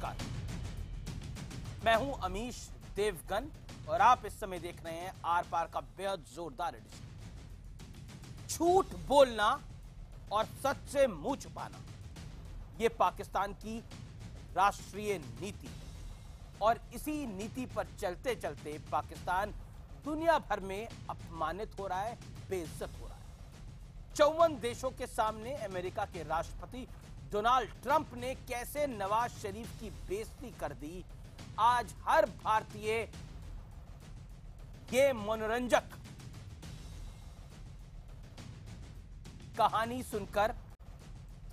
नमस्कार, मैं हूं अमीश देवगन और आप इस समय देख रहे हैं आर पार का बेहद जोरदार एडिशन। झूठ बोलना और सच से मुंह छुपाना, यह पाकिस्तान की राष्ट्रीय नीति है और इसी नीति पर चलते चलते पाकिस्तान दुनिया भर में अपमानित हो रहा है, बेइज्जत हो रहा है। 54 देशों के सामने अमेरिका के राष्ट्रपति डोनाल्ड ट्रंप ने कैसे नवाज शरीफ की बेइज्जती कर दी, आज हर भारतीय ये मनोरंजक कहानी सुनकर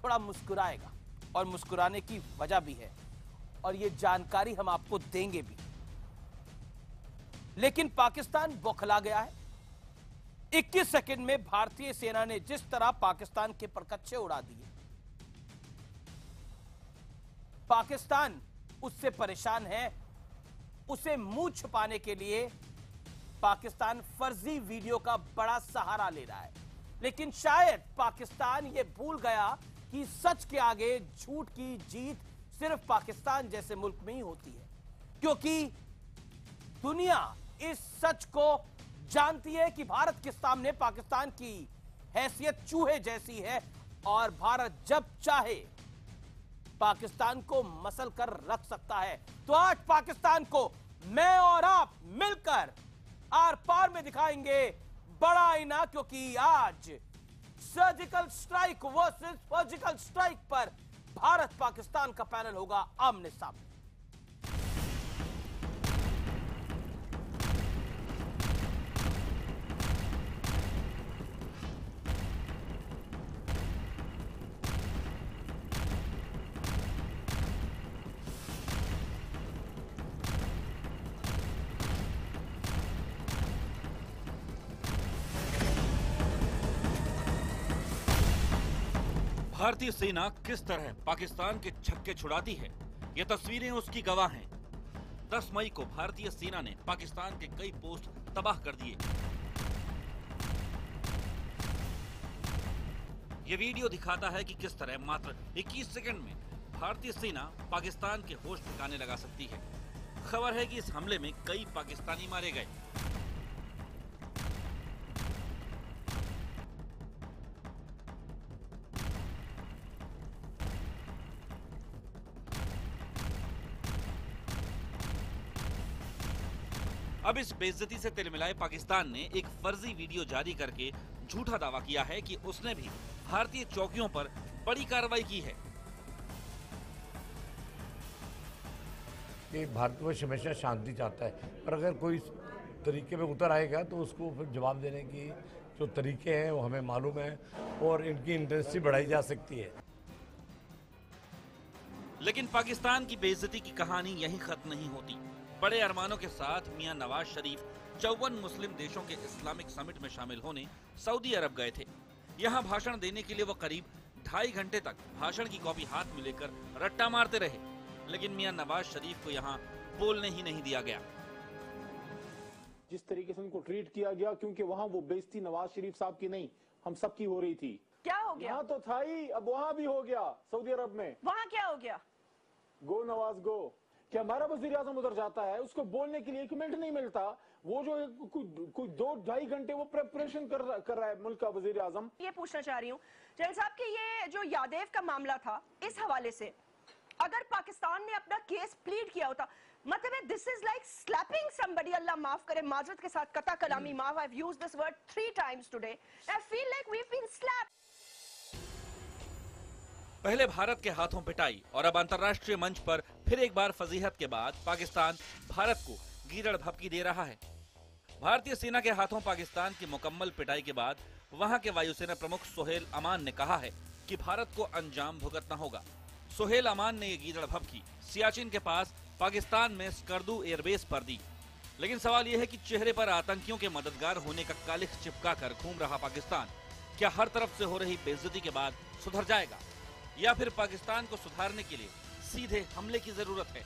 थोड़ा मुस्कुराएगा और मुस्कुराने की वजह भी है और ये जानकारी हम आपको देंगे भी। लेकिन पाकिस्तान बौखला गया है। 21 सेकंड में भारतीय सेना ने जिस तरह पाकिस्तान के परकच्चे उड़ा दिए, पाकिस्तान उससे परेशान है। उसे मुंह छुपाने के लिए पाकिस्तान फर्जी वीडियो का बड़ा सहारा ले रहा है, लेकिन शायद पाकिस्तान यह भूल गया कि सच के आगे झूठ की जीत सिर्फ पाकिस्तान जैसे मुल्क में ही होती है, क्योंकि दुनिया इस सच को जानती है कि भारत के सामने पाकिस्तान की हैसियत चूहे जैसी है और भारत जब चाहे पाकिस्तान को मसल कर रख सकता है। तो आज पाकिस्तान को मैं और आप मिलकर आर पार में दिखाएंगे बड़ा आईना, क्योंकि आज surgical strike versus surgical strike पर भारत पाकिस्तान का पैनल होगा आमने सामने। भारतीय सेना किस तरह पाकिस्तान के छक्के छुड़ाती है, ये तस्वीरें उसकी गवाह हैं। 10 मई को भारतीय सेना ने पाकिस्तान के कई पोस्ट तबाह कर दिए। ये वीडियो दिखाता है कि किस तरह मात्र 21 सेकंड में भारतीय सेना पाकिस्तान के होश ठिकाने लगा सकती है। खबर है कि इस हमले में कई पाकिस्तानी मारे गए। अब इस बेइज्जती से तिलमिलाए पाकिस्तान ने एक फर्जी वीडियो जारी करके झूठा दावा किया है कि उसने भी भारतीय चौकियों पर बड़ी कार्रवाई की है। कि भारतवर्ष हमेशा शांति चाहता है, पर अगर कोई तरीके में उतर आएगा तो उसको फिर जवाब देने की जो तरीके हैं वो हमें मालूम है और इनकी इंटेंसिटी बढ़ाई जा सकती है। लेकिन पाकिस्तान की बेइज्जती की कहानी यहीं खत्म नहीं होती। बड़े अरमानों के साथ मियां नवाज शरीफ 54 मुस्लिम देशों के इस्लामिक समिट में शामिल होने सऊदी अरब गए थे। यहां भाषण देने के लिए वो करीब 2.5 घंटे तक भाषण की कॉपी हाथ में लेकर रट्टा मारते रहे, लेकिन मियां नवाज शरीफ को यहां बोलने ही नहीं दिया गया। जिस तरीके से उनको ट्रीट किया गया, क्योंकि वहां वो बेइज्जती नवाज शरीफ साहब की नहीं, हम सबकी हो रही थी। क्या हो गया? यहाँ तो था ही, अब वहां भी हो गया। सऊदी अरब में वहां क्या हो गया? गो नवाज गो। कि हमारा वजीर आजम उधर जाता है, उसको बोलने के लिए 1 मिनट नहीं मिलता। वो जो कोई 2-2.5 घंटे वो प्रेपरेशन कर रहा है मुल्क का वजीर आजम। ये पूछना चाह रही हूँ जनरल साहब कि ये जो यादेव का मामला था, इस हवाले से अगर पाकिस्तान ने अपना केस प्लीड किया होता, मतलब है this is like slapping somebody, Allah माफ करे, माजरत के साथ कता कलामी माफ, I have used this word 3 times today, I feel like we have been slapped. पहले भारत के हाथों पिटाई और अब अंतर्राष्ट्रीय मंच पर फिर एक बार फजीहत के बाद पाकिस्तान भारत को गीदड़ भभकी दे रहा है। भारतीय सेना के हाथों पाकिस्तान की मुकम्मल पिटाई के बाद वहां के वायुसेना प्रमुख सोहेल अमान ने कहा है कि भारत को अंजाम भुगतना होगा। सोहेल अमान ने ये गीदड़ भभकी सियाचिन के पास पाकिस्तान में स्कर्दू एयरबेस पर दी। लेकिन सवाल यह है कि चेहरे पर आतंकियों के मददगार होने का कालिख चिपका कर घूम रहा पाकिस्तान क्या हर तरफ से हो रही बेइज्जती के बाद सुधर जाएगा, या फिर पाकिस्तान को सुधारने के लिए सीधे हमले की जरूरत है?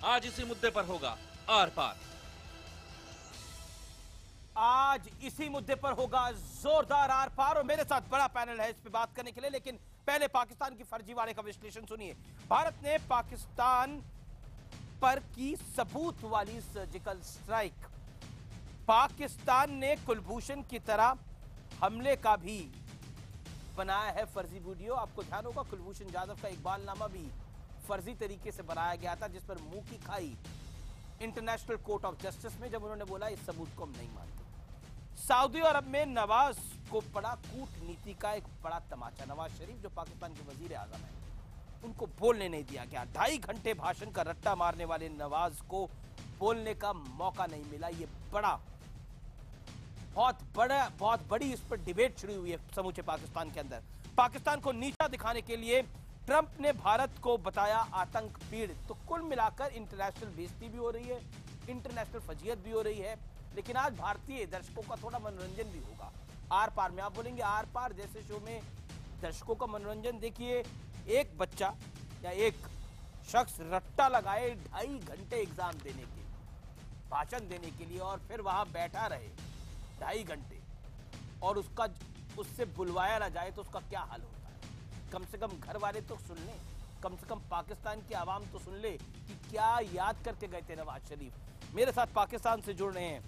आज इसी मुद्दे पर होगा आर पार। आज इसी मुद्दे पर होगा जोरदार आर पार और मेरे साथ बड़ा पैनल है इस पे बात करने के लिए। लेकिन पहले पाकिस्तान की फर्जीवाड़े का विश्लेषण सुनिए। भारत ने पाकिस्तान पर की सबूत वाली सर्जिकल स्ट्राइक। पाकिस्तान ने कुलभूषण की तरह हमले का भी बनाया है फर्जी वीडियो। आपको ध्यान होगा कुलभूषण जाधव का इकबालनामा भी फर्जी तरीके से बनाया गया था, जिस पर मुंह की खाई इंटरनेशनल कोर्ट ऑफ जस्टिस में, जब उन्होंने बोला इस सबूत को हम नहीं मानते। सऊदी अरब में नवाज को पड़ा कूटनीति का एक बड़ा तमाचा। नवाज शरीफ जो पाकिस्तान के वजीर आजम हैं, उनको बोलने नहीं दिया गया। 2.5 घंटे भाषण का रट्टा मारने वाले नवाज को बोलने का मौका नहीं मिला। ये बहुत बड़ी इस पर डिबेट छिड़ी हुई है समूचे पाकिस्तान के अंदर। पाकिस्तान को नीचा दिखाने के लिए ट्रंप ने भारत को बताया आतंक पीड़ित। तो कुल मिलाकर इंटरनेशनल बेइज्जती भी हो रही है, इंटरनेशनल फजीयत भी हो रही है। लेकिन आज भारतीय दर्शकों का थोड़ा मनोरंजन भी होगा। आर पार में आप बोलेंगे आर पार जैसे शो में दर्शकों का मनोरंजन। देखिए, एक बच्चा या एक शख्स रट्टा लगाए 2.5 घंटे एग्जाम देने के, भाषण देने के लिए, और फिर वहां बैठा रहे 2.5 घंटे, और उससे बुलवाया ना जाए तो उसका क्या हाल होता है। कम से कम घर वाले तो सुन ले, कम से कम पाकिस्तान की आवाम तो सुन ले कि क्या याद करके गए थे नवाज शरीफ। मेरे साथ पाकिस्तान से जुड़ रहे हैं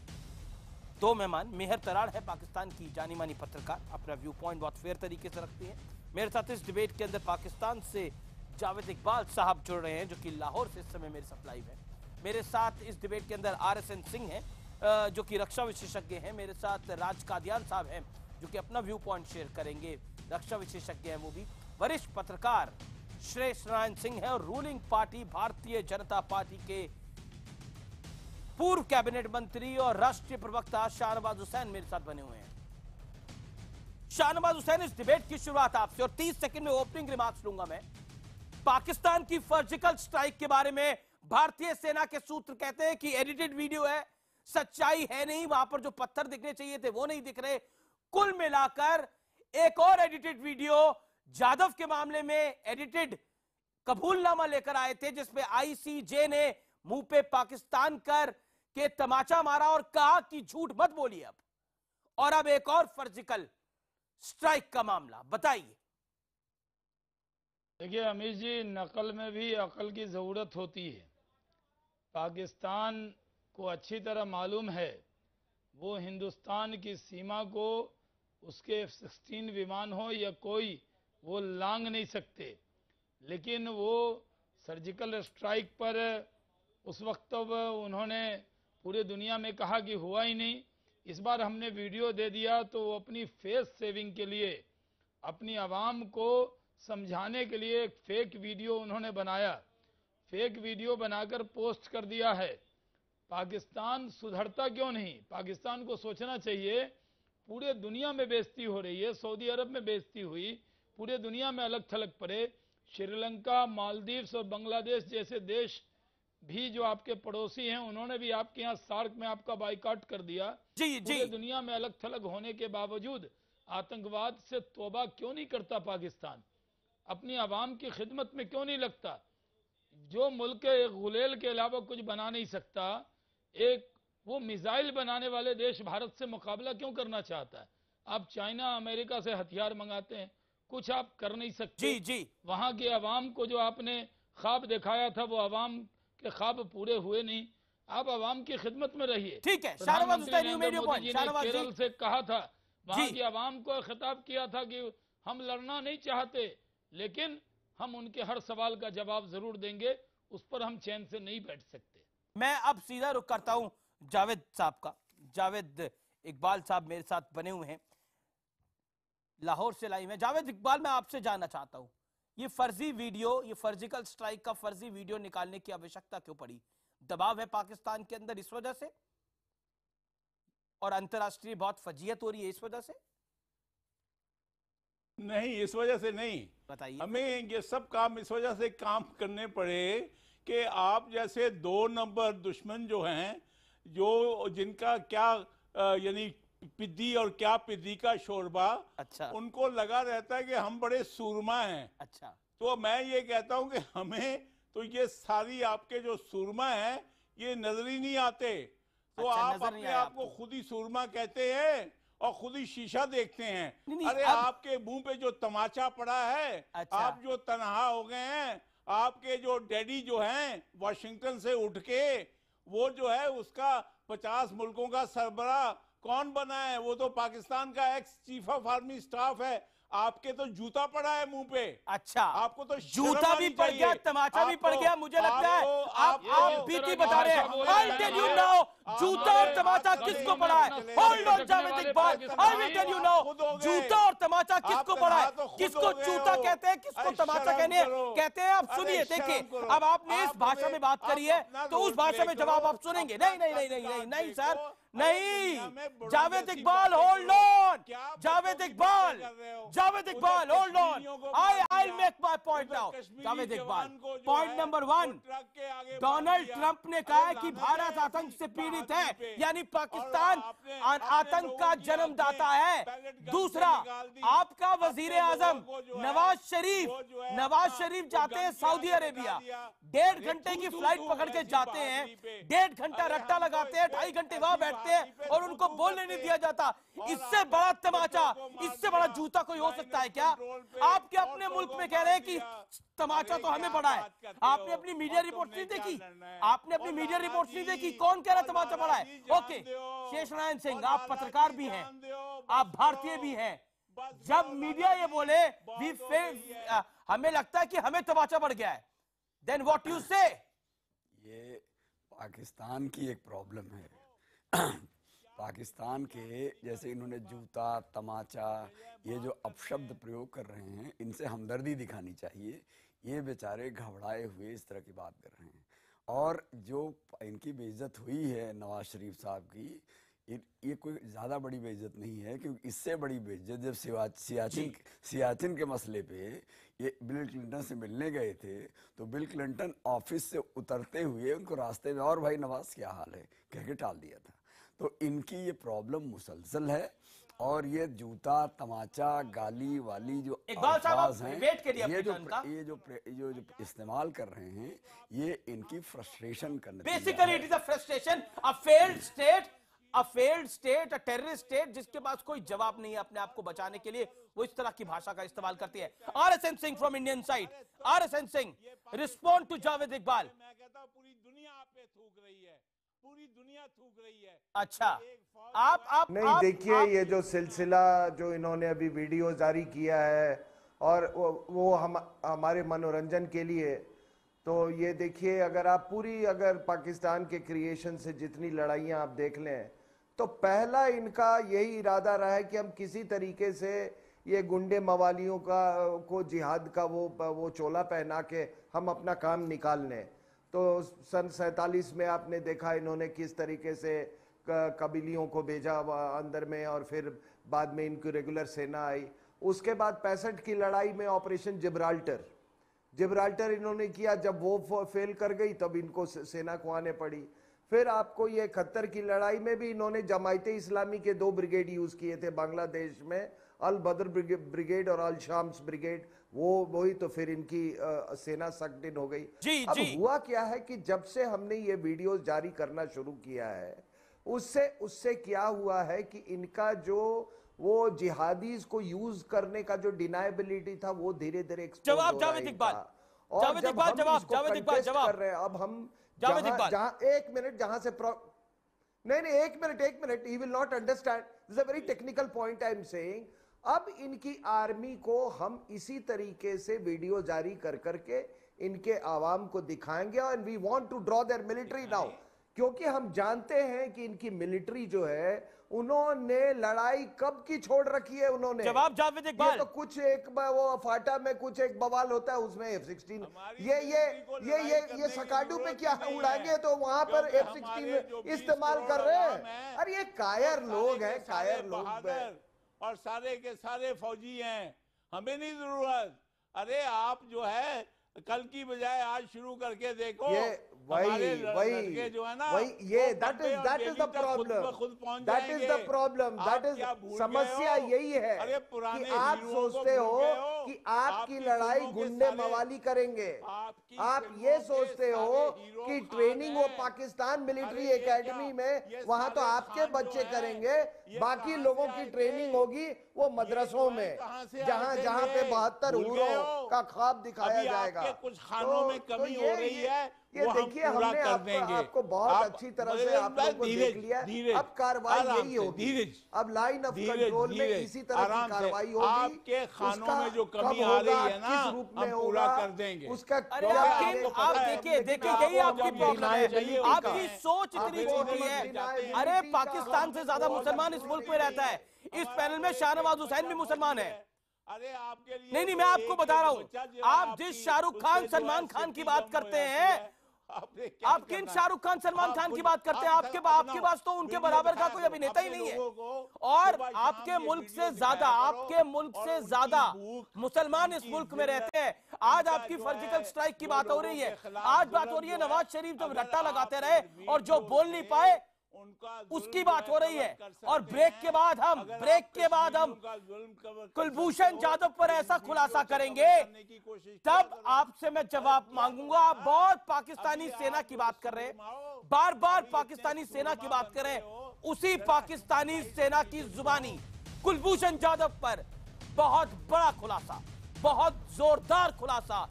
2 मेहमान। मेहर तराड़ है पाकिस्तान की जानी मानी पत्रकार, अपना व्यू पॉइंट बहुत फेयर तरीके से रखती है। मेरे साथ इस डिबेट के अंदर पाकिस्तान से जावेद इकबाल साहब जुड़ रहे हैं, जो कि लाहौर से इस समय मेरे साथ लाइव है। मेरे साथ इस डिबेट के अंदर RSN सिंह हैं, जो कि रक्षा विशेषज्ञ हैं। मेरे साथ राज कादियान साहब हैं, जो कि अपना व्यू पॉइंट शेयर करेंगे, रक्षा विशेषज्ञ हैं वो भी। वरिष्ठ पत्रकार श्रेष्ठ नारायण सिंह है, और ruling party Bharatiya Janata party के पूर्व कैबिनेट मंत्री और राष्ट्रीय प्रवक्ता शाहनवाज हुसैन मेरे साथ बने हुए हैं। शाहनवाज हुसैन, इस डिबेट की शुरुआत आपसे, और 30 सेकंड में ओपनिंग रिमार्क्स लूंगा मैं। पाकिस्तान की सर्जिकल स्ट्राइक के बारे में भारतीय सेना के सूत्र कहते हैं कि एडिटेड वीडियो है, सच्चाई है नहीं, वहां पर जो पत्थर दिखने चाहिए थे वो नहीं दिख रहे। कुल मिलाकर एक और एडिटेड वीडियो जाधव के मामले में एडिटेड कबूलनामा लेकर आए थे, जिसमें ICJ ने मुंह पे पाकिस्तान कर के तमाचा मारा और कहा कि झूठ मत बोलिए अब। और अब एक और सर्जिकल स्ट्राइक का मामला, बताइए। देखिए अमीर जी, नकल में भी अकल की ज़रूरत होती है। पाकिस्तान को अच्छी तरह मालूम है वो हिंदुस्तान की सीमा को उसके F-16 विमान हो या कोई, वो लांघ नहीं सकते। लेकिन वो सर्जिकल स्ट्राइक पर उस वक्त उन्होंने पूरे दुनिया में कहा कि हुआ ही नहीं। इस बार हमने वीडियो दे दिया तो वो अपनी फेस सेविंग के लिए, अपनी आवाम को समझाने के लिए एक फेक वीडियो उन्होंने बनाया, फेक वीडियो बनाकर पोस्ट कर दिया है। पाकिस्तान सुधरता क्यों नहीं? पाकिस्तान को सोचना चाहिए, पूरे दुनिया में बेइज्जती हो रही है, सऊदी अरब में बेइज्जती हुई, पूरे दुनिया में अलग थलग पड़े। श्रीलंका, मालदीव्स और बांग्लादेश जैसे देश भी जो आपके पड़ोसी हैं, उन्होंने भी आपके यहाँ सार्क में आपका बाइकाट कर दिया। पूरे दुनिया में अलग थलग होने के बावजूद आतंकवाद से तौबा क्यों नहीं करता पाकिस्तान? अपनी आवाम की खिदमत में क्यों नहीं लगता? जो मुल्क एक गुलेल के अलावा कुछ बना नहीं सकता, एक वो मिसाइल बनाने वाले देश भारत से मुकाबला क्यों करना चाहता है? आप चाइना, अमेरिका से हथियार मंगाते हैं, कुछ आप कर नहीं सकते। जी। वहां के अवाम को जो आपने ख्वाब दिखाया था, वो अवाम के ख्वाब पूरे हुए नहीं। आप अवाम की खिदमत में रहिए। ठीक है, प्रधानमंत्री नरेंद्र मोदी जी ने केरल से कहा था, वहां की अवाम को खिताब किया था कि हम लड़ना नहीं चाहते, लेकिन हम उनके हर सवाल का जवाब जरूर देंगे, उस पर हम चैन से नहीं बैठ सकते। मैं अब सीधा रुख करता हूं जावेद साहब का। जावेद इकबाल साहब मेरे साथ बने हुए हैं, लाहौर से लाइव है। जावेद इकबाल, मैं आपसे जानना चाहता हूं, ये फर्जी वीडियो, ये सर्जिकल स्ट्राइक का फर्जी वीडियो निकालने की आवश्यकता क्यों पड़ी? दबाव है पाकिस्तान के अंदर इस वजह से, और अंतर्राष्ट्रीय बहुत फजीयत हो रही है इस वजह से? नहीं, इस वजह से नहीं। बताइए। हमें ये सब काम इस वजह से काम करने पड़े कि आप जैसे 2 नंबर दुश्मन जो हैं, जो जिनका क्या यानी पिद्दी और क्या पिद्दी का शोरबा, अच्छा, उनको लगा रहता है कि हम बड़े सूरमा हैं। अच्छा, तो मैं ये कहता हूं कि हमें तो ये सारी आपके जो सूरमा हैं ये नजर ही नहीं आते। तो अच्छा, आप नजर नहीं अपने आया आप को खुद ही सूरमा कहते हैं और खुद ही शीशा देखते हैं। नहीं, अरे आपके मुंह पे जो तमाचा पड़ा है, अच्छा। आप जो तनहा हो गए हैं, आपके जो डैडी जो हैं वाशिंगटन से उठ के, वो जो है उसका 50 मुल्कों का सरबराह कौन बना है? वो तो पाकिस्तान का ex chief of army staff है। आपके तो जूता पड़ा है मुंह पे। अच्छा, आपको तो जूता भी पड़ गया, तमाचा भी पड़ गया। मुझे लगता है आप बीती बता रहे हैं। आई टेल यू नाउ, जूता और तमाचा किसको पड़ा है? Hold on Javed Iqbal, I will tell you now, जूता और तमाचा किसको पड़ा है? किसको जूता कहते हैं, किसको तमाचा कहते हैं? आप सुनिए, देखिए, अब आपने इस भाषा में बात करी है तो उस भाषा में जवाब आप सुनेंगे। नहीं नहीं नहीं नहीं नहीं सर, नहीं। Javed Iqbal, hold on. Javed Iqbal, Javed Iqbal, hold on. I make my point now. Javed Iqbal, point number 1, Donald Trump ने कहा है कि भारत आतंक से पीड़ित है, यानी पाकिस्तान आतंक का जन्मदाता है। दूसरा, आपका वजीर आजम नवाज शरीफ जाते हैं सऊदी अरेबिया, 1.5 घंटे की फ्लाइट पकड़ के जाते हैं, 1.5 घंटा रट्टा लगाते हैं, 2.5 घंटे वहां बैठते हैं और उनको बोलने नहीं दिया जाता। इससे बड़ा तमाचा, इससे बड़ा जूता कोई हो सकता है क्या? आपके अपने मुल्क में कह रहे हैं कि तमाचा तो हमें पड़ा है। आपने अपनी मीडिया रिपोर्ट नहीं देखी? आपने अपनी मीडिया रिपोर्ट नहीं देखी? कौन कह रहा है तमाचा पड़ा है? ओके, शेषनारायण सिंह, आप पत्रकार भी हैं, आप भारतीय भी हैं। जब मीडिया ये बोले हमें लगता है कि हमें तमाचा पड़ गया है, देन व्हाट यू से? ये पाकिस्तान की एक प्रॉब्लम है। पाकिस्तान के जैसे इन्होंने जूता, तमाचा, ये जो अपशब्द प्रयोग कर रहे हैं, इनसे हमदर्दी दिखानी चाहिए। ये बेचारे घबराए हुए इस तरह की बात कर रहे हैं। और जो इनकी बेइज्जत हुई है नवाज शरीफ साहब की, ये कोई ज़्यादा बड़ी बेइज्जत नहीं है, क्योंकि इससे बड़ी बेइज्जत जब सियाचिन के मसले पे ये बिल क्लिंटन से मिलने गए थे, तो बिल क्लिंटन ऑफिस से उतरते हुए उनको रास्ते में, और भाई नवाज क्या हाल है कह के टाल दिया था। तो इनकी ये प्रॉब्लम मुसलसल है, और ये जूता, तमाचा, गाली वाली जो अल्फाज हैं, ये जो इस्तेमाल कर रहे हैं, ये इनकी फ्रस्ट्रेशन का नतीजा है। Basically it is a frustration, a failed state, a terrorist state जिसके पास कोई जवाब नहीं है अपने आप को बचाने के लिए, वो इस तरह की भाषा का इस्तेमाल करती है। RSN Singh from Indian side, RSN Singh, respond to Javed Iqbal. मैं कहता हूं पूरी दुनिया आप पे थूक रही है, पूरी दुनिया थूक रही है। अच्छा, आप नहीं, देखिए, ये जो सिलसिला जो इन्होंने अभी वीडियो जारी किया है, और वो हमारे मनोरंजन के लिए, तो ये देखिए, अगर पाकिस्तान के क्रिएशन से जितनी लड़ाइयाँ आप देख लें, तो पहला इनका यही इरादा रहा है कि हम किसी तरीके से ये गुंडे मवालियों को जिहाद का वो चोला पहना के हम अपना काम निकाल लें। तो सन 47 में आपने देखा इन्होंने किस तरीके से कबीलियों को भेजा अंदर में, और फिर बाद में इनकी रेगुलर सेना आई। उसके बाद 65 की लड़ाई में ऑपरेशन जिब्राल्टर इन्होंने किया, जब वो फेल कर गई तब इनको सेना को आने पड़ी। फिर आपको ये 71 की लड़ाई में भी इन्होंने जमायते इस्लामी के 2 ब्रिगेड यूज किए थे बांग्लादेश में, अल बदर ब्रिगेड और अल शाम्स ब्रिगेड, वही तो फिर इनकी सेना सक्ड इन हो गई। अब हुआ क्या है कि जब से हमने ये वीडियोस जारी करना शुरू किया है, उससे क्या हुआ है कि इनका जो वो जिहादीज को यूज करने का जो डिनायबिलिटी था, वो धीरे धीरे जवाब जावेद इकबाल, जावेद इकबाल जवाब कर रहे हैं। अब हम जहां एक मिनट जहां से नहीं, एक minute, he will not understand, this a very technical point I am saying. अब इनकी आर्मी को हम इसी तरीके से वीडियो जारी कर करके इनके आवाम को दिखाएंगे, and we want to draw their military now, क्योंकि हम जानते हैं कि इनकी मिलिट्री जो है, उन्होंने लड़ाई कब की छोड़ रखी है। उन्होंने जवाब जावेद इकबाल, तो कुछ एक वो फाटा में कुछ एक बवाल होता है, उसमें F-16 ये सकाडू पे क्या उड़ाएंगे, तो वहां पर F-16 इस्तेमाल कर रहे हैं। अरे ये कायर लोग हैं, कायर लोग, और सारे के सारे फौजी हैं, हमें नहीं जरूरत। अरे आप जो है कल की बजाय आज शुरू करके देखो, वही जो है ना, ये दैट इज द प्रॉब्लम, समस्या यही है कि आप सोचते हो कि आपकी लड़ाई फिल्मों के गुंडे सारे- मवाली करेंगे। आपकी आप फिल्मों ये के सोचते सारे हो हीरो कि खान ट्रेनिंग वो हैं। पाकिस्तान मिलिट्री अरे ये एकेडमी क्या- में ये वहां तो सारे आपके खान जो बच्चे हैं, करेंगे, ये बाकी कहाँ लोगों से की आए ट्रेनिंग थे? होगी वो मदरसों ये में, कहाँ से आए जहां थे जहां पे ये? 72 भूल गए हूरों हो? का ख्वाब दिखाया अभी जाएगा। आपके कुछ खानों में कमी हो रही है, ये वो हम देखिए, पूरा हमने कर देंगे। आपको बहुत आप- अच्छी तरह से धीरज आप लोगों को धीरज, देख लिया। धीरज, अब कार्रवाई आराम यही से, होगी। धीरज, अब लाइन ऑफ धीरज, कंट्रोल में धीरज, इसी तरह की आराम से। कार्रवाई होगी। आपके खानों उसका में जो कमी कब आ रही होगा, है ना, किस रूप में हम पूरा होगा, कर देंगे। उसका अरे क्या आप आगे आपको आप पता है, देखिए लेकिन देखिए आप यही वो आपकी जब प्रॉब्लम है। चाहिए आपकी होता है। सोच आप इतनी वो छोटी है। deniability अरे का पाकिस्तान से ज्यादा हम मुसलमान इस मुल्क में रहता है। इस पैनल में शाहनवाज हुसैन भी मुसलमान है। अरे आपके लिए नहीं तो मैं आपको एक बता रहा बच्चा हूँ, जो है आप आपकी, जिस शाहरुख उससे खान जो है सलमान खान की सिटी बात जम करते हो जाती हैं, है। आपने क्या आप किन करना है? शाहरुख खान सलमान आप खान की खुद- बात करते हैं? आप आपके अपना पास तो उनके वीडियो बराबर का दिखाया कोई करो, अभिनेता ही अपने नहीं है। लोगों को और सुबह शाम आपके ये मुल्क वीडियो से ज्यादा, दिखाया करो, आपके मुल्क और से उनकी ज्यादा भूख, मुसलमान इस उनकी मुल्क में जिल्लत, रहते हैं। आज उनका आपकी जो सर्जिकल है, स्ट्राइक की जो बात हो लोगों रही के है। खिलाफ आज बात जुल्म हो रही है जो नवाज शरीफ जब अगर रट्टा लगाते आप रहे वीर और जो जोर बोल नहीं से पाए, उनका उसकी जुल्म बात जो हो है रही है। कवर कर और सकते ब्रेक हैं। के बाद हम अगर ब्रेक आप के बाद हम कश्मीरियों का जुल्म कवर कर कुलभूषण सकते हो, जाधव पर तो ऐसा इन खुलासा वीडियो से करेंगे, कवर करने की कोशिश किया तब करो। आपसे मैं जवाब मांगूंगा। आप बहुत पाकिस्तानी अभी सेना आप की जो बात कर रहे हैं, सूरमाओ, बार बार अभी पाकिस्तानी इतने सेना की सूरमा बात कर रहे बनते हैं। हो, उसी जरा पाकिस्तानी सच्चाई सेना से की चीजें जुबानी सुनो। कुलभूषण जाधव पर बहुत बड़ा खुलासा, बहुत जोरदार खुलासा,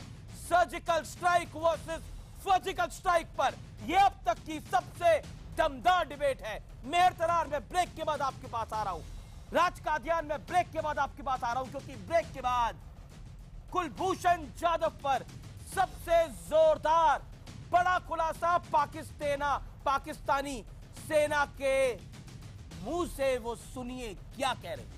surgical strike versus surgical strike पर यह अब तक की सबसे दमदार डिबेट है। मेहर तरार में ब्रेक के बाद आपके पास आ रहा हूं, राज कादियान में ब्रेक के बाद आपके पास आ रहा हूं, क्योंकि ब्रेक के बाद कुलभूषण जाधव पर सबसे जोरदार बड़ा खुलासा पाकिस्तानी सेना के मुंह से। वो सुनिए क्या कह रहे हैं।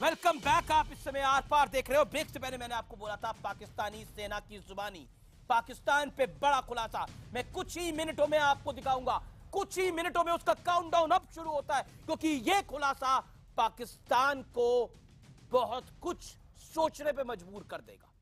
Welcome back. आप इस समय आर पार देख रहे हो। ब्रेक से पहले मैंने आपको बोला था पाकिस्तानी सेना की जुबानी, पाकिस्तान पे बड़ा खुलासा। मैं कुछ ही मिनटों में आपको दिखाऊंगा, कुछ ही मिनटों में उसका काउंटडाउन अब शुरू होता है, क्योंकि यह खुलासा पाकिस्तान को बहुत कुछ सोचने पे मजबूर कर देगा।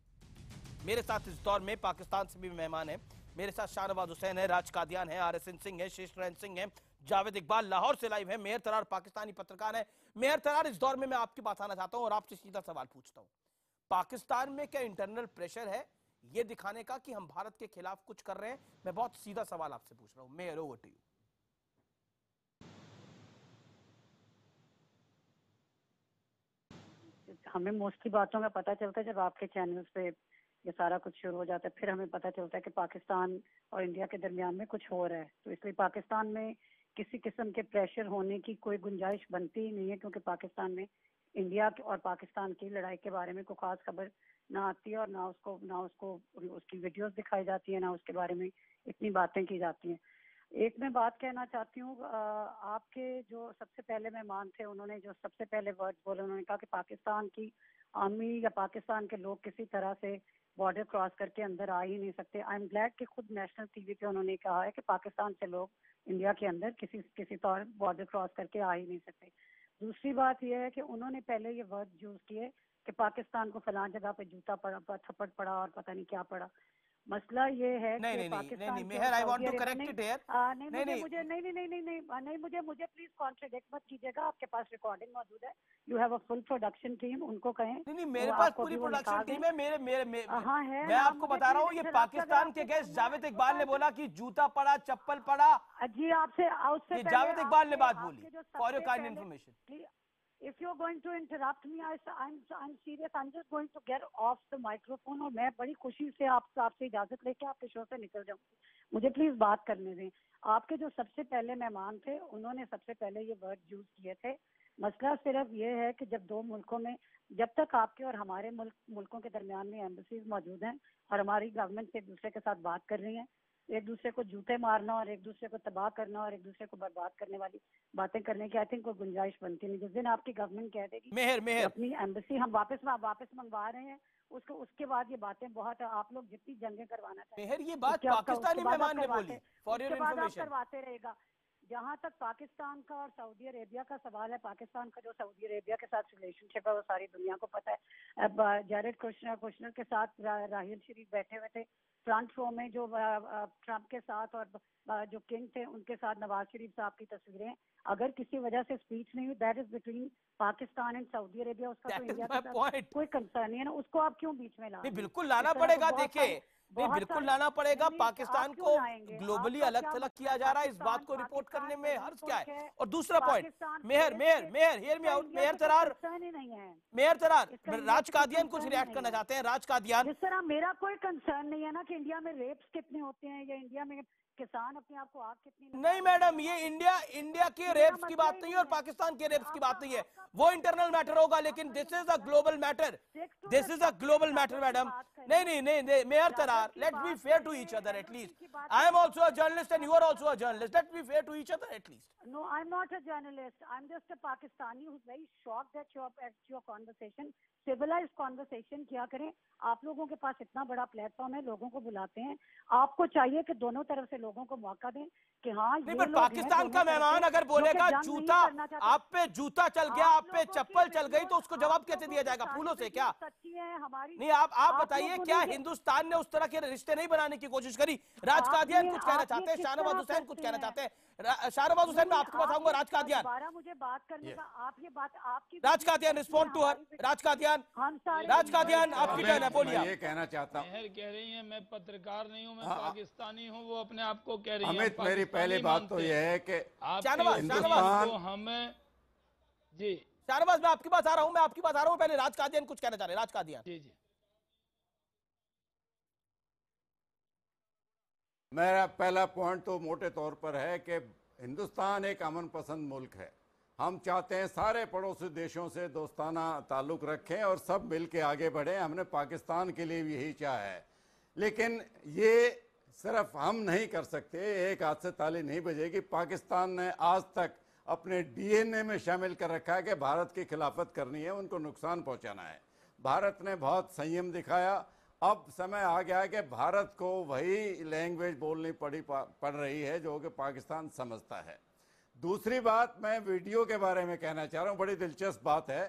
मेरे साथ इस दौर में पाकिस्तान से भी मेहमान है। मेरे साथ शाहनवाज हुसैन है, राज कादियान है, RSN सिंह है, शेष नारायण सिंह है, जावेद इकबाल लाहौर से लाइव है, मेहर तरार पाकिस्तानी पत्रकार है। मेहर तरार, इस दौर में मैं आपकी बात आना चाहता हूं और आपसे सीधा सवाल पूछता हूं। पाकिस्तान में क्या इंटरनल प्रेशर है ये दिखाने का कि हम भारत के खिलाफ कुछ कर रहे हैं? मैं बहुत सीधा सवाल आपसे पूछ रहा हूं। मेहर, ओवर टू यू। हमें मोस्टली बातों का पता चलता है जब आपके चैनल्स पे ये सारा कुछ शुरू हो जाता है, फिर हमें पता चलता है कि पाकिस्तान और इंडिया के दरमियान में कुछ हो रहा है। तो इसलिए पाकिस्तान में किसी किस्म के प्रेशर होने की कोई गुंजाइश बनती ही नहीं है, क्योंकि पाकिस्तान में इंडिया और पाकिस्तान की लड़ाई के बारे में कोई खास खबर ना आती है और ना उसको उसकी वीडियोस दिखाई जाती है, ना उसके बारे में इतनी बातें की जाती हैं। एक मैं बात कहना चाहती हूँ, आपके जो सबसे पहले मेहमान थे उन्होंने जो सबसे पहले वर्ड्स बोले, उन्होंने कहा कि पाकिस्तान की आर्मी या पाकिस्तान के लोग किसी तरह से बॉर्डर क्रॉस करके अंदर आ ही नहीं सकते। आई एम ग्लैड कि खुद नेशनल टीवी पे उन्होंने कहा है कि पाकिस्तान से लोग इंडिया के अंदर किसी तौर बॉर्डर क्रॉस करके आ ही नहीं सकते। दूसरी बात यह है कि उन्होंने पहले ये वर्ड यूज किए कि पाकिस्तान को फलां जगह पे जूता पड़ा, थप्पड़ पड़ा और पता नहीं क्या पड़ा। मसला ये है कि Pakistan Mehar, I want to correct it here. मुझे प्लीज कॉन्ट्रडिक्ट मत कीजिएगा। आपके पास रिकॉर्डिंग मौजूद है, you have a full production team, उनको कहें। नहीं, मेरे पास पूरी प्रोडक्शन टीम है। मैं आपको बता रहा हूँ, ये पाकिस्तान के गेस्ट जावेद इकबाल ने बोला कि जूता पड़ा, चप्पल पड़ा। जी आपसे जावेद इकबाल ने बात बोली। For your kind information, If you're going to interrupt me, I'm serious. I'm just going to get off the microphone और मैं बड़ी खुशी से आपसे इजाजत लेके आपके शो से निकल जाऊंगी। मुझे प्लीज बात करने दें। आपके जो सबसे पहले मेहमान थे उन्होंने सबसे पहले ये वर्ड यूज किए थे। मसला सिर्फ ये है कि जब दो मुल्कों में, जब तक आपके और हमारे मुल्कों के दरमियान में एम्बेसीज मौजूद हैं और हमारी गवर्नमेंट एक दूसरे के साथ बात कर रही है, एक दूसरे को जूते मारना और एक दूसरे को तबाह करना और एक दूसरे को बर्बाद करने वाली बातें करने की आई थिंक कोई गुंजाइश बनती नहीं। जिस दिन आपकी गवर्नमेंट कह देगी मेहर अपनी एम्बेसी हम वापस मंगवा रहे हैं, उसके बाद ये बातें बहुत, आप लोग जितनी जंगें करवाना चाहें मेहर, ये बात पाकिस्तानी मेहमान ने बोली। फॉर योर इन्फॉर्मेशन, करवाते रहेगा। जहाँ तक पाकिस्तान का और सऊदी अरेबिया का सवाल है, पाकिस्तान का जो सऊदी अरेबिया के साथ रिलेशनशिप है वो सारी दुनिया को पता है। अब जैरेड कुशनर के साथ राहिल शरीफ बैठे हुए थे फ्रंट रो में, जो ट्रंप के साथ और जो किंग थे उनके साथ नवाज शरीफ साहब की तस्वीरें। अगर किसी वजह से स्पीच नहीं हुई, that is between Pakistan and Saudi Arabia, उसका तो इंडिया के साथ कोई कंसर्न नहीं है ना, उसको आप क्यों बीच में ला? बिल्कुल लाना पड़ेगा। देखिए नहीं, बिल्कुल लाना पड़ेगा। पाकिस्तान को ग्लोबली अलग थलग किया जा रहा है, इस बात को रिपोर्ट करने में हर्ज क्या है? और दूसरा पॉइंट, मेहर हियर मी आउट, मेहर तरार, राज कादियान कुछ रिएक्ट करना चाहते हैं। राज कादियान, जिस तरह मेरा कोई कंसर्न नहीं है ना कि इंडिया में रेप्स कितने होते हैं या इंडिया में किसान अपने आप को आग कितनी। नहीं मैडम, ये इंडिया के रेप्स की बात नहीं है और पाकिस्तान के रेप्स की बात नहीं है, वो इंटरनल मैटर होगा, लेकिन this is a global matter, this is a global matter madam. नहीं Mehar Tarar, let's be fair to each other at least. I am also a journalist and you are also a journalist, let's be fair to each other at least. No, I'm not a journalist. I'm just a Pakistani who's very shocked at your conversation. Civilized conversation किया करें। आप लोगों के पास इतना बड़ा platform है, लोगों को बुलाते हैं, आपको चाहिए कि दोनों तरफ से लोगों को मौका दें कि हाँ ये लोग पाकिस्तान का मेहमान अगर बोलेगा जूता आप पे जूता चल गया, आप पे चप्पल चल गई, तो उसको जवाब कैसे दिया जाएगा? फूलों से क्या? सच्ची है हमारी। नहीं, आप बताइए, क्या हिंदुस्तान ने उस तरह के रिश्ते नहीं बनाने की कोशिश करी? राज कादियान कुछ कहना चाहते हैं, शाहनवाज हुसैन कुछ कहना चाहते हैं। शाहनवाज हुसैन मैं आपके पास आऊंगा। राज कादियान, मुझे बात करने का, आप ये बात आपकी। राज कादियान रिस्पॉन्ड टू हर। राज कादियान आपकी टर्न है, बोलिए। ये कहना चाहता हूँ, मेहर कह रही है मैं पत्रकार नहीं हूँ, मैं पाकिस्तानी हूँ, वो अपने आप को कह रही है। अमित, मेरी पहली बात तो ये है कि हिंदुस्तान हमें जी। शाहनवाज मैं आपके पास आ रहा हूँ, पहले राज कादियान कुछ कहना चाह रहे हैं। राज कादियान जी। मेरा पहला पॉइंट तो मोटे तौर पर है कि हिंदुस्तान एक अमन पसंद मुल्क है। हम चाहते हैं सारे पड़ोसी देशों से दोस्ताना ताल्लुक़ रखें और सब मिल के आगे बढ़ें। हमने पाकिस्तान के लिए भी यही चाहा है, लेकिन ये सिर्फ हम नहीं कर सकते, एक हाथ से ताली नहीं बजेगी। पाकिस्तान ने आज तक अपने डीएनए में शामिल कर रखा है कि भारत की खिलाफत करनी है, उनको नुकसान पहुंचाना है। भारत ने बहुत संयम दिखाया। अब समय आ गया है कि भारत को वही लैंग्वेज बोलनी पड़ रही है जो कि पाकिस्तान समझता है। दूसरी बात, मैं वीडियो के बारे में कहना चाह रहा हूँ, बड़ी दिलचस्प बात है।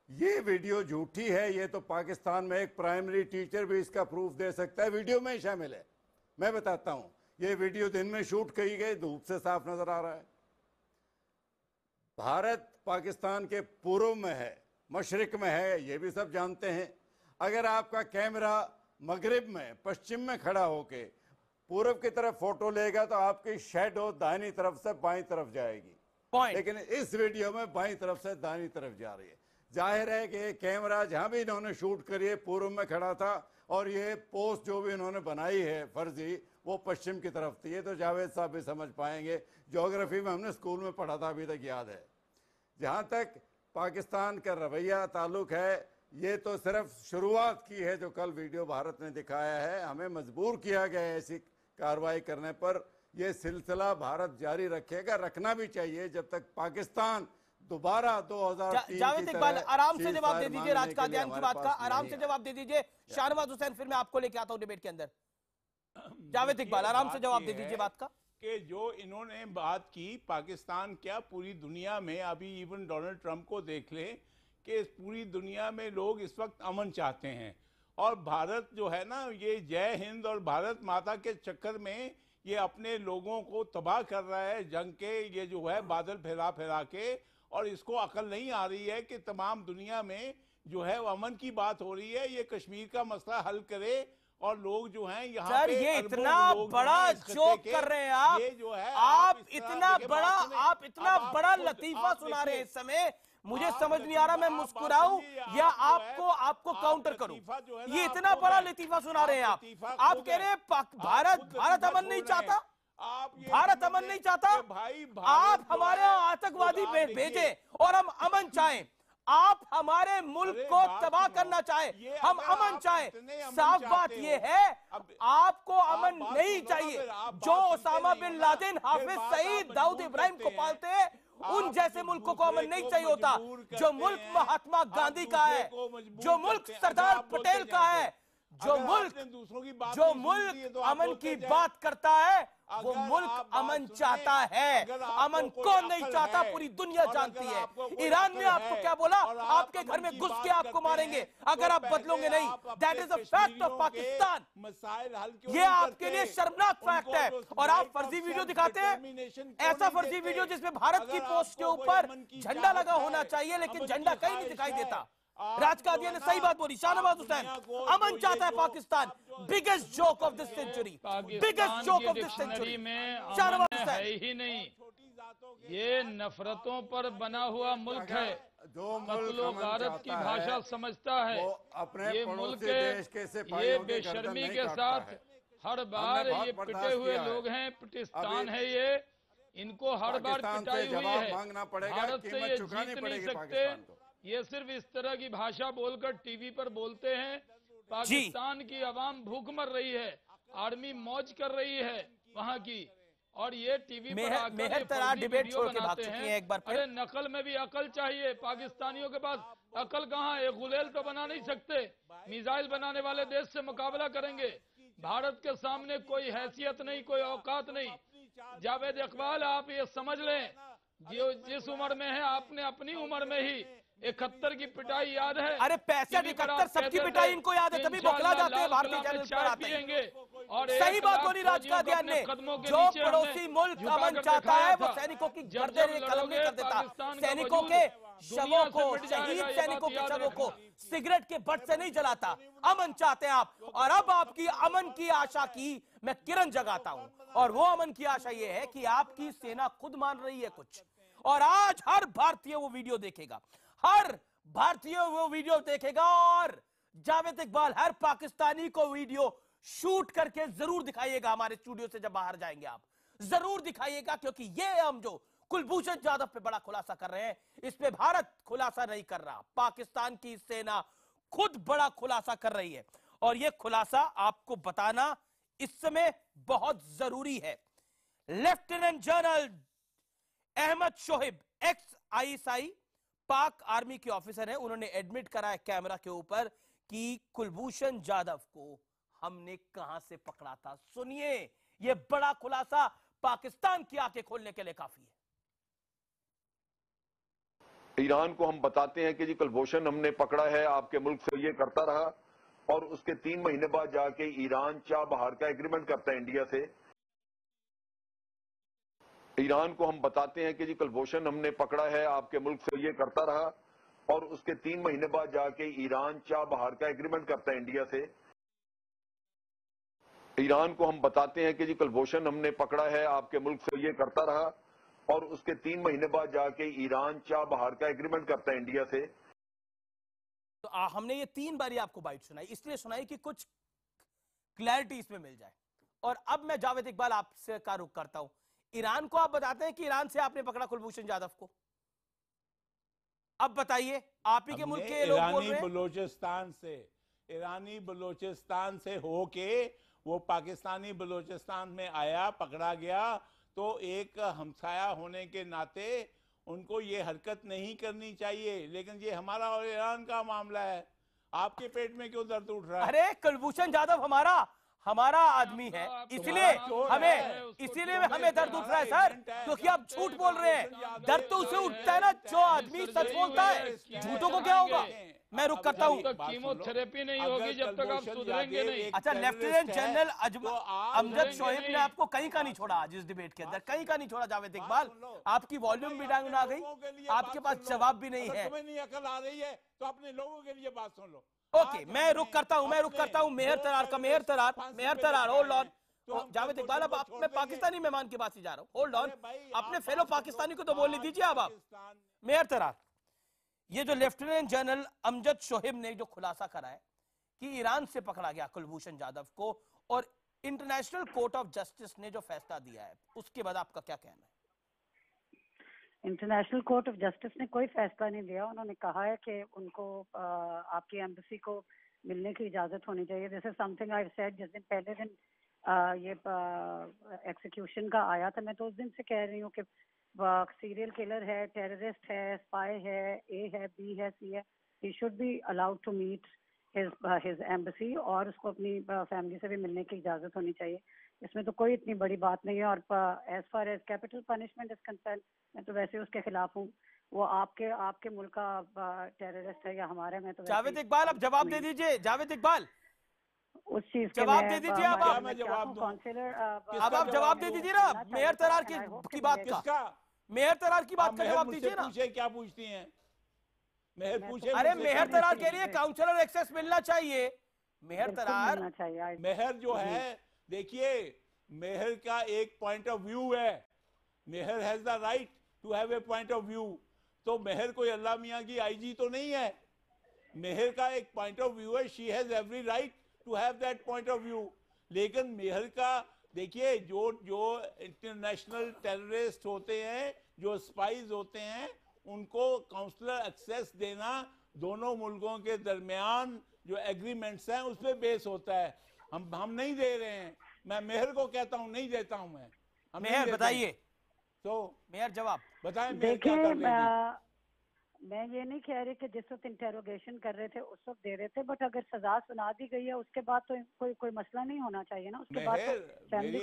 ये वीडियो झूठी है, ये तो पाकिस्तान में एक प्राइमरी टीचर भी इसका प्रूफ दे सकता है, वीडियो में ही शामिल है। मैं बताता हूँ, ये वीडियो दिन में शूट की गई, धूप से साफ नजर आ रहा है। भारत पाकिस्तान के पूर्व में है, मशरिक में है, ये भी सब जानते हैं। अगर आपका कैमरा मगरिब में, पश्चिम में खड़ा होके पूर्व की तरफ फोटो लेगा तो आपकी शैडो दाहिनी तरफ से बाईं तरफ जाएगी, लेकिन इस वीडियो में बाईं तरफ से दाहिनी तरफ जा रही है। जाहिर है कि कैमरा जहां भी इन्होंने शूट करी है पूर्व में खड़ा था, और ये पोस्ट जो भी इन्होंने बनाई है फर्जी, वो पश्चिम की तरफ थी। ये तो जावेद साहब भी समझ पाएंगे, ज्योग्राफी में हमने स्कूल में पढ़ा था, अभी तक याद है। जहां तक पाकिस्तान का रवैया ताल्लुक है, ये तो सिर्फ शुरुआत की है जो कल वीडियो भारत ने दिखाया है। हमें मजबूर किया गया है ऐसी कार्रवाई करने पर। यह सिलसिला भारत जारी रखेगा, रखना भी चाहिए जब तक पाकिस्तान दोबारा 2003 जावेद इकबाल आराम से जवाब दे दीजिए राज कादियान की बात का, आराम से जवाब दे दीजिए। शाहनवाज हुसैन फिर मैं आपको लेके आता हूं डिबेट के अंदर। जावेद इकबाल आराम से जवाब दे दीजिए बात का। कि जो इन्होंने बात की, पाकिस्तान क्या पूरी दुनिया में, अभी इवन डोनाल्ड ट्रंप को देख ले कि पूरी दुनिया में लोग इस वक्त अमन चाहते हैं, और भारत जो है ना, ये जय हिंद और भारत माता के चक्कर में ये अपने लोगों को तबाह कर रहा है, जंग के ये जो है बादल फैला के, और इसको अकल नहीं आ रही है कि तमाम दुनिया में जो है अमन की बात हो रही है, ये कश्मीर का मसला हल करे, और लोग जो हैं यहाँ पे ये इतना बड़ा जोक कर रहे हैं आप, ये जो है आप इतना बड़ा लतीफा सुना रहे हैं इस समय। मुझे समझ नहीं आ रहा मैं मुस्कुराऊं या आपको काउंटर करूं। ये इतना बड़ा लतीफा सुना रहे हैं आप कह रहे हैं भारत अमन नहीं चाहता, भारत अमन नहीं चाहता। आप हमारे आतंकवादी भेजे और हम अमन चाहें, आप हमारे मुल्क को तबाह करना चाहे, हम अमन चाहे। साफ बात यह है, आपको अमन नहीं चाहिए। जो Osama bin Laden, Hafiz Saeed, Dawood Ibrahim को पालते हैं, उन जैसे मुल्कों को अमन नहीं चाहिए होता। जो मुल्क महात्मा गांधी का है, जो मुल्क सरदार पटेल का है, जो अगर मुल्क आपने दूसरों की बात जो नहीं सुनती है मुल्क तो आप अमन बोलते की जाएं। बात करता है वो अगर मुल्क आप बात अमन सुने, चाहता है। अगर आपको अमन कोई कौन नहीं अक्ल चाहता, है, पूरी दुनिया और जानती अगर है। आपको कोई ईरान ने अक्ल आपको है, क्या बोला, और आप आपके घर अमन में की घुस बात के आपको करते मारेंगे हैं, अगर तो आप पहले बदलोगे नहीं। आप अपने that is a fact of कश्मीरियों के पाकिस्तान। मसाइल हल क्यों ये नहीं आपके करते? लिए शर्मनाक फैक्ट उनको है। जो और आप right of फर्जी वीडियो दिखाते हैं, self-determination क्यों ऐसा नहीं फर्जी देते? वीडियो जिसमें भारत की अगर पोस्ट के आपको कोई ऊपर अमन की झंडा चाहत लगा है, होना चाहिए, लेकिन अमन झंडा की कहीं नहीं ख्वाहिश दिखाई है, देता। आप राज जो कादियानी है ने ना, सही बात बोली। शाहनवाज आप हुसैन, दुनिया को अमन जो चाहता है ये पाकिस्तान। जो biggest joke of this century, biggest joke of this dictionary century. में शाहनवाज अमन हुसैन, है ही नहीं। ये नफरतों पर बना हुआ मुल्क है। जो मुल्क कत्लो अमन गारत की चाहता भाषा है, समझता है। वो अपने ये पड़ोसी मुल्क देश के ये सिपाहियों की गर्दन बेशर्मी नहीं के काटता साथ है। हर हमने बार बहुत ये पिटे बर्दाश्त हुए किया है। लोग हैं, पिटिस्तान अभी है ये। इनको हर बार पाकिस्तान से पिटाई हुई जवाब है। मांगना पड़ेगा, भारत से कीमत ये चुकानी जीत नहीं पड़ेगी सकते। पाकिस्तान को। ये सिर्फ इस तरह की भाषा बोलकर टीवी पर बोलते हैं। पाकिस्तान की आवाम भूख मर रही है, आर्मी मौज कर रही है वहाँ की, और ये टीवी पर आकर मेहर ये तरार फर्जी डिबेट वीडियो छोड़ के भाग बनाते चुकी हैं। हैं एक बार फिर। अरे नकल में भी अकल चाहिए। पाकिस्तानियों के पास अकल कहाँ है? गुलेल तो बना नहीं सकते। मिसाइल बनाने वाले देश से मुकाबला करेंगे। भारत के सामने कोई हैसियत नहीं, कोई औकात नहीं। जावेद इकबाल, आप ये समझ लें, जो जिस उम्र में है आपने अपनी उम्र में ही 71 की पिटाई याद है? अरे 65 टीवी पर 71 आप सबकी कहते पिटाई थे इनको याद है, कि तभी बौखला इंशाअल्लाह जाते हैं लाल भारतीय किला में चैनल पर चाय आते हैं। पिएंगे। और सही 1 बात लाख बोली राज फौजियों को कादियान अपने ने। कदमों के जो नीचे हमने पड़ोसी मुल्क झुका अमन कर चाहता दिखाया है वो था। सैनिकों की जब गर्दन जब कलम नहीं कर देता। पाकिस्तान का सैनिकों वजूद के दुनिया शवों से को, मिट जाएगा, शहीद ये सैनिकों बात के याद शवों को रखना। सिगरेट के बट से नहीं जलाता। अमन चाहते हैं आप। और अब आपकी अमन की आशा की मैं किरण जगाता हूं, और वो अमन की आशा ये है कि आपकी सेना खुद मान रही है कुछ, और आज हर भारतीय वो वीडियो देखेगा, हर भारतीय वो वीडियो देखेगा, और जावेद इकबाल हर पाकिस्तानी को वीडियो शूट करके जरूर दिखाइएगा। हमारे स्टूडियो से जब बाहर जाएंगे आप जरूर दिखाइएगा, क्योंकि ये हम जो कुलभूषण जाधव पे बड़ा खुलासा कर रहे हैं, इस पे भारत खुलासा नहीं कर रहा, पाकिस्तान की सेना खुद बड़ा खुलासा कर रही है। और ये खुलासा आपको बताना इस समय बहुत जरूरी है। Lieutenant general Ahmed Shoaib, ex ISI Pak army के ऑफिसर हैं, उन्होंने एडमिट करा है कैमरा के ऊपर कि कुलभूषण जाधव को हमने कहां से पकड़ा था। सुनिए, यह बड़ा खुलासा पाकिस्तान की आंखें खोलने के लिए काफी है। ईरान को हम बताते हैं कि जी कुलभूषण हमने पकड़ा है, आपके मुल्क से ये करता रहा, और उसके 3 महीने बाद जाके ईरान चाह बहार का एग्रीमेंट करता है इंडिया से। ईरान को हम बताते हैं कि जी कुलभूषण हमने पकड़ा है, आपके मुल्क से ये करता रहा, और उसके 3 महीने बाद जाके ईरान चाह बहार का एग्रीमेंट करता है इंडिया से। ईरान को हम बताते हैं कि जी कुलभूषण हमने पकड़ा है, आपके मुल्क से ये करता रहा, और उसके 3 महीने बाद जाके ईरान चाह बहार का एग्रीमेंट करता है इंडिया से। तो हमने ये 3 बारी आपको बाइट सुनाई, इसलिए सुनाई कि कुछ क्लैरिटी इसमें मिल जाए। और अब मैं जावेद इकबाल आपसे का रुख करता हूं। ईरान को आप बताते हैं कि ईरान से आपने पकड़ा कुलभूषण जाधव को, अब बताइए, आप ही के मुल्क के लोग बोल रहे हैं। ईरानी बलोचिस्तान से होके वो पाकिस्तानी बलोचिस्तान में आया, पकड़ा गया, तो एक हमसाया होने के नाते उनको ये हरकत नहीं करनी चाहिए। लेकिन ये हमारा और ईरान का मामला है, आपके पेट में क्यों दर्द उठ रहा है? अरे कुलभूषण जाधव हमारा आदमी है, इसलिए हमें दर्द उठ रहा है सर, क्योंकि आप झूठ बोल रहे हैं। दर्द तो उसे उठता है ना जो आदमी सच बोलता है, झूठों को क्या होगा। मैं रुक करता हूँ। कीमोथेरेपी नहीं होगी जब तक आप सुधरेंगे नहीं। अच्छा, लेफ्टिनेंट जनरल अमजद शोएब ने आपको कहीं का नहीं छोड़ा आज इस डिबेट के अंदर, कहीं का नहीं छोड़ा। जावेद इकबाल, आपकी वॉल्यूम भी डाउन आ गई, आपके पास जवाब भी नहीं है। तुम्हें नहीं अकल आ रही है तो अपने लोगों के लिए बात सुन लो। ओके, मैं रुक करता हूं। मेहर तरार, होल्ड ऑन। जावेद इकबाल, अब मैं पाकिस्तानी मेहमान के पास ही जा रहा हूं, होल्ड ऑन। अपने फेलो पाकिस्तानी को तो बोलने दीजिए। अब आप मेहर तरार, ये जो लेफ्टिनेंट जनरल अमजद शोहिब ने जो खुलासा करा है कि ईरान से पकड़ा गया कुलभूषण जाधव को, और इंटरनेशनल कोर्ट ऑफ जस्टिस ने जो फैसला दिया है, उसके बाद आपका क्या कहना है? इंटरनेशनल कोर्ट ऑफ जस्टिस ने कोई फैसला नहीं दिया। उन्होंने कहा है कि उनको आपकी एम्बेसी को मिलने की इजाजत होनी चाहिए। This is something I said जिस दिन पहले दिन ये एक्सिक्यूशन का आया था, मैं तो उस दिन से कह रही हूँ कि सीरियल किलर है, टेररिस्ट है, स्पाई है, ए है, बी है, सी है, he should be allowed to meet his embassy और उसको अपनी फैमिली से भी मिलने की इजाजत होनी चाहिए। इसमें तो कोई इतनी बड़ी बात नहीं है। और as far as capital punishment is concern, मैं तो वैसे उसके खिलाफ हूँ। वो आपके मुल्क का टेररिस्ट है या हमारे में तो जावेद इकबाल अब जवाब दे दीजिए। जावेद इकबाल उस चीज के जवाब दे दीजिए। अब आप काउंसिलर अब आप जवाब दे दीजिए ना मेहर तरार की बात का। मेहर तरार की बात का जवाब दीजिए ना। पूछे क्या पूछती हैं मेहर? पूछे अरे मेहर तरार के लिए काउंसलर एक्सेस मिलना चाहिए। मेहर तरार मेहर जो है, देखिए मेहर का एक पॉइंट ऑफ व्यू है। Mehar has the right to have a point of view. तो मेहर कोई अल्लाह मियां की आईजी तो नहीं है। मेहर का एक पॉइंट ऑफ व्यू है। She has every right to have that point of view. लेकिन मेहर का देखिए, जो इंटरनेशनल टेररिस्ट होते हैं, जो स्पाइज होते हैं, उनको काउंसलर एक्सेस देना दोनों मुल्कों के दरमियान जो एग्रीमेंट्स हैं उस पर बेस होता है। हम नहीं दे रहे हैं। मैं मेहर को कहता हूँ नहीं देता हूँ मैं। मेहर बताइए। तो मेहर जवाब बताएं। देखिए मैं ये नहीं कह रही कि जिस वक्त इंटेरोगेशन कर रहे थे उस वक्त दे रहे थे, बट अगर सजा सुना दी गई है उसके बाद तो कोई मसला नहीं होना चाहिए ना। उसके बाद तो फैमिली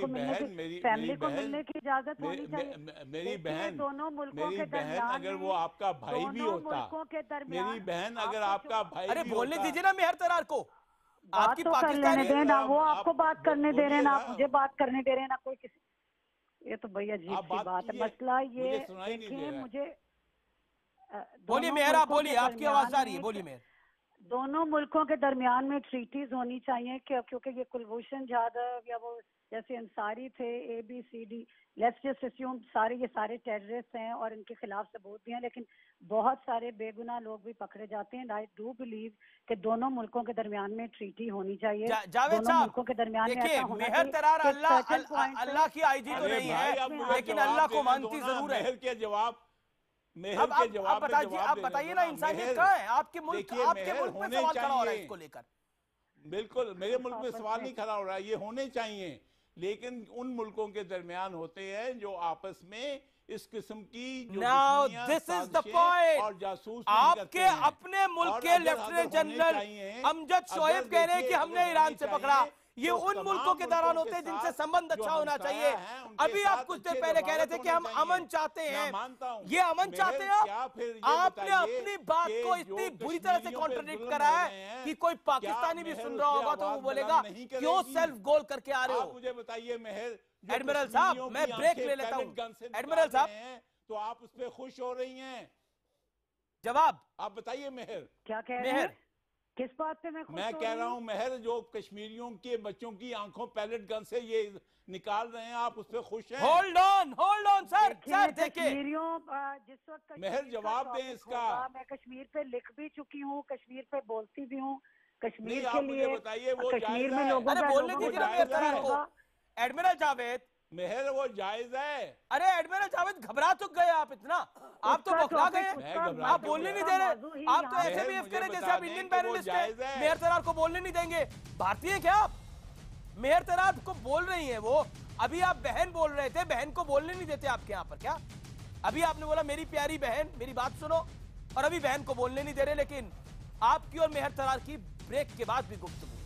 को मिलने की इजाजत होनी चाहिए। मेरी बहन, दोनों मुल्कों के दरमियान अगर वो आपका भाई भी होता, मेरी बहन अगर आपका भाई, अरे बोलने दीजिए ना मेहर तरार को। आपकी तो कर लेने दें ना, वो आपको बात करने दे रहे हैं ना, आप मुझे बात करने दे रहे हैं ना। कोई किसी, ये तो भाई अजीब सी बात है। मसला ये देखिए, मुझे बोलिए मेहर, आप बोलिए, आपकी आवाज आ रही है, बोलिए मेहर। दोनों मुल्कों के दरमियान में ट्रीटीज होनी चाहिए क्योंकि ये कुलभूषण जाधव या वो जैसे अंसारी थे, ABCD, लेट्स जस्ट अस्यूम ये सारे टेररिस्ट हैं और इनके खिलाफ सबूत भी हैं, लेकिन बहुत सारे बेगुनाह लोग भी पकड़े जाते हैं। आई डू बिलीव कि दोनों मुल्कों के दरमियान में ट्रीटी होनी चाहिए। जावेद दोनों साहब, मुल्कों के दरमियान में देखिए मेहर तरार अल्लाह की आईजी तो नहीं है, लेकिन अल्लाह को मानती जरूर है। मेहर के जवाब आप बताइए ना, इंसानियत कहाँ है? आपके मुल्क में सवाल खड़ा हो रहा है इसको लेकर। बिल्कुल, मेरे मुल्क में सवाल नहीं खड़ा हो रहा है। ये होने चाहिए, लेकिन उन मुल्कों के दरमियान होते हैं जो आपस में इस किस्म की Now this is the point. और जासूस आपके अपने मुल्क के लेफ्टिनेंट जनरल अमजद शोएब कह रहे हैं कि हमने ईरान से पकड़ा। ये उन मुल्कों के दौरान होते हैं जिनसे संबंध अच्छा होना चाहिए। अभी आप कुछ देर पहले कह रहे थे कि हम अमन चाहते हैं। ये अमन चाहते हैं आपने अपनी बात को इतनी बुरी तरह से कॉन्ट्रडिक्ट करा है कि कोई पाकिस्तानी भी सुन रहा होगा तो वो बोलेगा क्यों सेल्फ गोल करके आ रहे हो। मुझे बताइए मेहर, एडमिरल साहब मैं ब्रेक ले लेता हूँ। एडमिरल साहब, तो आप उस पर खुश हो रही हैं? जवाब आप बताइए मेहर। क्या कह रहे हैं? किस बात पे मैं कह रहा हूँ मेहर, जो कश्मीरियों के बच्चों की आंखों पैलेट गन से ये निकाल रहे हैं, आप उस पर खुश हैं? होल्ड ऑन सर देखिए जिस वक्त मेहर जवाब दें इसका। मैं कश्मीर पे लिख भी चुकी हूँ, कश्मीर पे बोलती भी हूँ। कश्मीर के लिए बताइए, वो कश्मीर में लोगों का बोलने दीजिए ना मेहर तरार को। एडमिरल जावेद, मेहर वो जायज है। अरे एडमिरल जावेद घबरा तो गए आप इतना, आप तो बौखला गए, आप बोलने नहीं दे रहे। आप तो ऐसे भी करें जैसे आप इंडियन पैनलिस्ट हैं। मेहर तरार को बोलने नहीं देंगे। भारतीय क्या आप? मेहर तरार को बोल रही है वो। अभी आप बहन बोल रहे थे, बहन को बोलने नहीं देते आपके यहाँ पर क्या? अभी आपने बोला मेरी प्यारी बहन, मेरी बात सुनो, और अभी बहन को बोलने नहीं दे रहे। लेकिन आपकी और मेहर तरार की ब्रेक के बाद भी गुफ्तगू,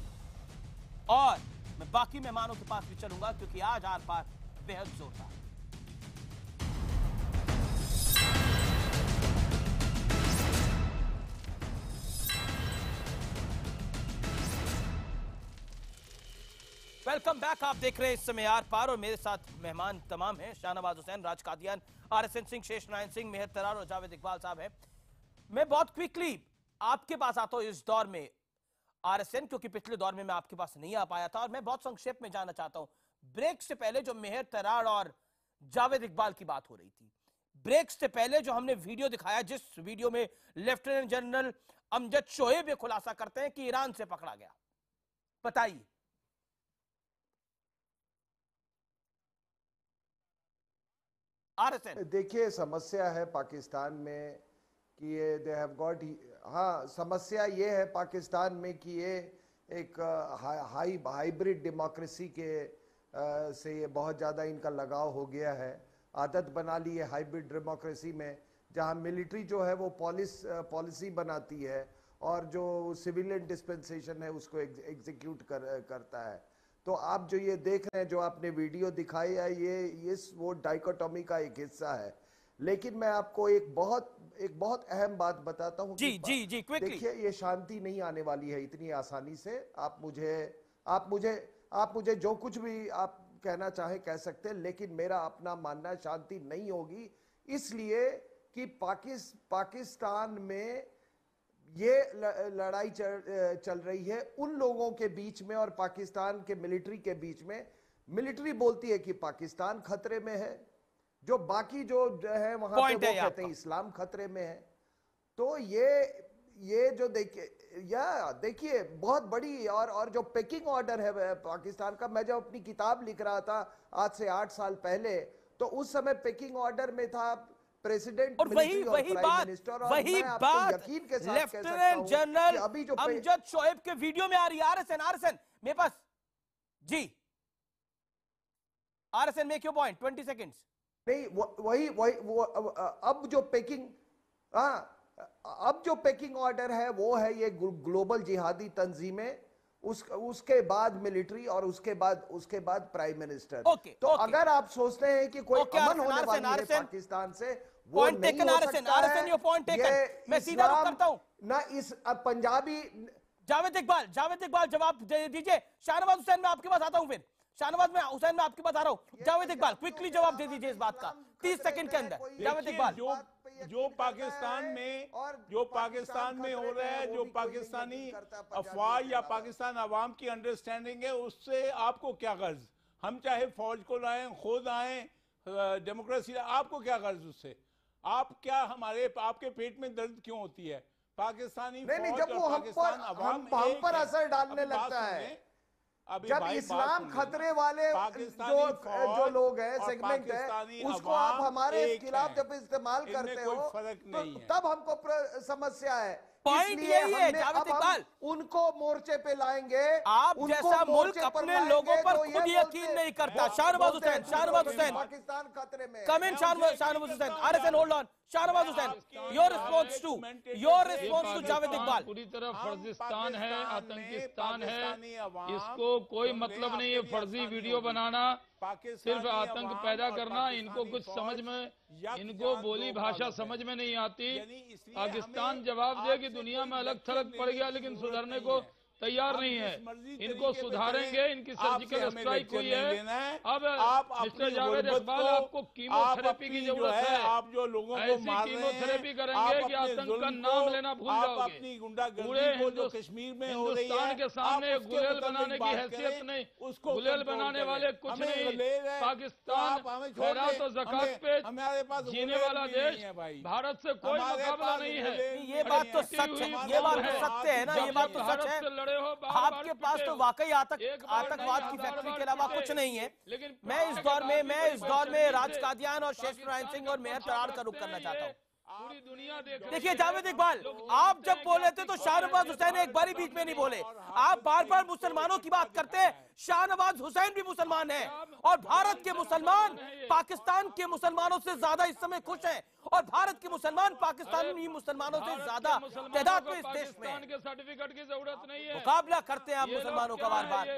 और मैं बाकी मेहमानों के पास भी चलूंगा क्योंकि आज आर पार बेहद जोरदार। Welcome back. आप देख रहे हैं इस समय आर पार, और मेरे साथ मेहमान तमाम हैं। शाहनवाज हुसैन, राज कादियान, RSN सिंह, शेष नारायण सिंह, मेहर तरार और जावेद इकबाल साहब हैं। मैं बहुत क्विकली आपके पास आता हूं इस दौर में RSN, क्योंकि पिछले दौर में मैं आपके पास नहीं आ पाया था, और मैं बहुत संक्षेप में जानना चाहता हूं। ब्रेक से पहले जो मेहर तरार और जावेद इकबाल की बात हो रही थी, ब्रेक से पहले जो हमने वीडियो दिखाया, जिस वीडियो में लेफ्टिनेंट जनरल अमजद शोएब ये खुलासा करते हैं कि ईरान से पकड़ा गया, बताइए। देखिए समस्या है पाकिस्तान में कि ये दे हैव गॉट, हाँ समस्या ये है पाकिस्तान में कि ये एक हाइब्रिड डेमोक्रेसी के से ये बहुत ज़्यादा इनका लगाव हो गया है। आदत बना ली है हाइब्रिड डेमोक्रेसी में, जहाँ मिलिट्री जो है वो पॉलिसी बनाती है और जो सिविलियन डिस्पेंसेशन है उसको एग्जीक्यूट करता है। तो आप जो ये देख रहे हैं, जो आपने वीडियो दिखाई है, ये वो डाइकोटॉमी का एक हिस्सा है। लेकिन मैं आपको एक बहुत अहम बात बताता हूं। जी जी जी, क्विकली। देखिए, ये शांति नहीं आने वाली है इतनी आसानी से। आप मुझे जो कुछ भी आप कहना चाहे कह सकते हैं, लेकिन मेरा अपना मानना शांति नहीं होगी, इसलिए कि पाकिस्तान में ये लड़ाई चल रही है उन लोगों के बीच में और पाकिस्तान के मिलिट्री के बीच में। मिलिट्री बोलती है कि पाकिस्तान खतरे में है, जो बाकी जो है वहां पे वो कहते हैं इस्लाम खतरे में है। तो ये जो देखिए बहुत बड़ी और जो पेकिंग ऑर्डर है पाकिस्तान का, मैं जब अपनी किताब लिख रहा था आज से 8 साल पहले, तो उस समय पेकिंग ऑर्डर में था प्रेसिडेंट, और वही बात यकीन के साथ लेफ्टिनेंट जनरल अमजद शोएब के वीडियो में आ रही है। आरएसएन मेरे पास जी। RSN make your point, 20 seconds. नहीं, वो अब जो पेकिंग ऑर्डर है वो है ये ग्लोबल जिहादी तंजीमें, उसके बाद मिलिट्री और उसके बाद प्राइम मिनिस्टर। तो अगर आप सोचते हैं कि कोई अमन होने वाली है पाकिस्तान से, वो नहीं हो सकता है। मैं सीधा रुख करता हूं ना इस पंजाबी। जावेद इकबाल जवाब दीजिए। शाहनवाज हुसैन मैं आपके पास आता हूं, फिर शाहनवाज हुसैन मैं आपके पास आ रहा हूं। जावेद इकबाल क्विकली जवाब दे दीजिए इस बात का, 30 सेकंड के अंदर। जावेद इकबाल, जो पाकिस्तान में हो रहा है, जो पाकिस्तानी अफवाह या पाकिस्तान अवाम की अंडरस्टैंडिंग है, उससे आपको क्या गर्ज? हम चाहे फौज को लाएं, खुद आए, डेमोक्रेसी, आपको क्या गर्ज उससे? आपके पेट में दर्द क्यों होती है? पाकिस्तानी जब वो हम पर असर डालने लगता है, जब इस्लाम खतरे वाले जो लोग हैं, सेगमेंट है, उसको आप हमारे खिलाफ जब इस्तेमाल करते हो तो तब हमको समस्या है। पॉइंट यही है जावेद इकबाल, उनको मोर्चे पे लाएंगे। आप जैसा मुल्क अपने लोगों पर खुद यकीन नहीं करता। शाहनवाज हुसैन पाकिस्तान खतरे में। Come in Shahnawaz Hussain, RSN hold on. Shahnawaz Hussain, your response to Javed Iqbal. पूरी तरह फर्जिस्तान है, आतंकिस्तान है, इसको कोई मतलब नहीं है फर्जी वीडियो बनाना, सिर्फ आतंक पैदा करना। इनको कुछ समझ में, इनको बोली भाषा समझ में नहीं आती। पाकिस्तान जवाब दे कि दुनिया में अलग थलग पड़ गया, लेकिन सुधरने को तैयार नहीं है। इनको सुधारेंगे, इनकी सर्जिकल स्ट्राइक हुई है। अब मिस्टर जावेद इकबाल, आपको कीमोथेरेपी की जरूरत है। आप जो लोगों को ऐसी कीमोथेरेपी करेंगे कि आतंक का नाम लेना भूल जाओगे। पूरे हिंदुस्तान के सामने गुलेल बनाने की हैसियत नहीं, गुलेल बनाने वाले कुछ नहीं। पाकिस्तान खैरात और ज़कात पे जीने वाला देश, भारत से कोई मुकाबला नहीं है। ये बात तो सच है, ये बात तो सत्य है ना, ये बात तो सच है। आपके पास तो वाकई आतंकवाद की फैक्ट्री के अलावा कुछ नहीं है। मैं इस दौर में राज कादियान और शेष नारायण सिंह और मेहर तरार का रुख करना चाहता हूँ। पूरी दुनिया देखिए जावेद इकबाल, आप जब बोले थे तो शाहनवाज हुसैन एक बारी बीच में नहीं बोले। आप बार बार मुसलमानों की बात करते हैं। शाहनवाज हुसैन भी मुसलमान है और भारत के मुसलमान पाकिस्तान के मुसलमानों से ज्यादा इस समय खुश हैं, और भारत के मुसलमान पाकिस्तानी मुसलमानों से ज्यादा तादाद में इस देश में के सर्टिफिकेट की जरूरत नहीं है। मुकाबला करते हैं आप मुसलमानों का बार बार।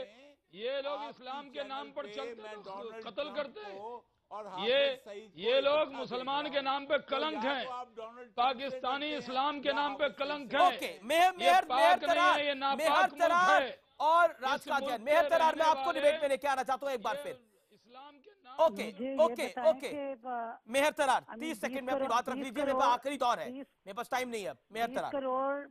ये लोग इस्लाम के नाम पर चलते कत्ल करते हैं। ये लोग मुसलमान के नाम पे कलंक हैं, पाकिस्तानी इस्लाम के नाम पे कलंक है। ओके, मेहर तरार और राज कादियान। मेहर तरार, मैं आपको डिबेट में लेके आना चाहता हूँ एक बार फिर। ओके मेहर तरार, 30 सेकंड में अपनी बात रख लीजिए, मेरे पास आखिरी दौर है, मेरे पास टाइम नहीं है। मेहर तरार, 20 करोड़